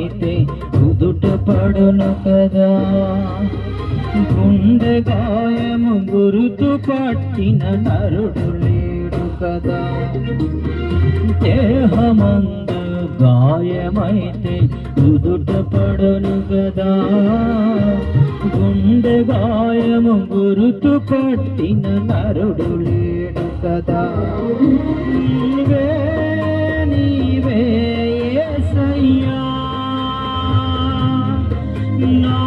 గాయమైతే కుదుట పడును కదా. గుండె గాయము గురుతు పట్టిన నరుడు లేడు కదా. దేహమందు గాయమైతే కుదుట పడును కదా. గుండె గాయము గురుతు పట్టిన నరుడు లేడు కదా. నీవే నీవే యేసయ్యా, నా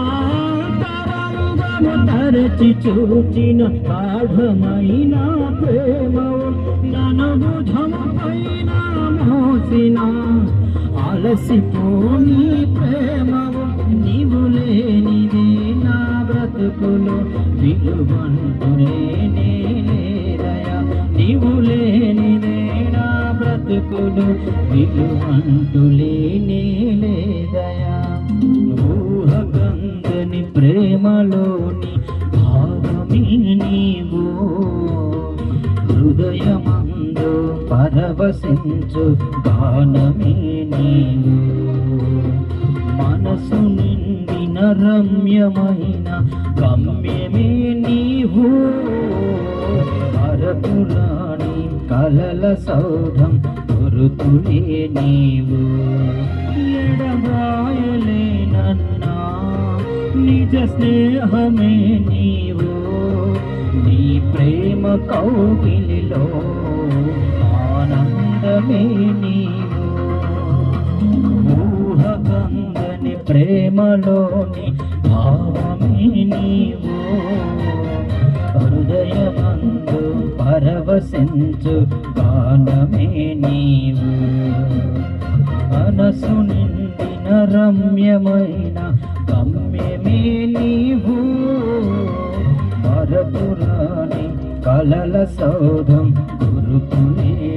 తరంగము తరచి చూచిన గాఢమైన ప్రేమవు నన్ను భుజము పైన మోసిన అలసిపోని ప్రేమవు. నీవు లేనిదే నా బ్రతుకులో విలువంటూ లేనే లేదయా. నీవు లేనిదే నా బ్రతుకులో విలువంటూ లేనే లేదయా. ఊహకందని ప్రేమలోని భావమే నీవు, హృదయమందు పరవశించు గానమే నీవు. మనసు నిండిన రమ్యమైన గమ్యమే నీవు. అరపురాణి కలల సౌధం గురుతులే నీవు. ఎడబాయలేనన్నా నిజ స్నేహమే నీవు. నీ ప్రేమ కౌగిలిలో ఆనందమే నీవు. ఊహకందని ప్రేమలోని భావమే నీవు. హృదయమందు పరవశించు గానమే నీవు. మనసు నిండిన రమ్యమైన గమ్యమే నీవు. మరపురాని కలల సౌధం గురుతులే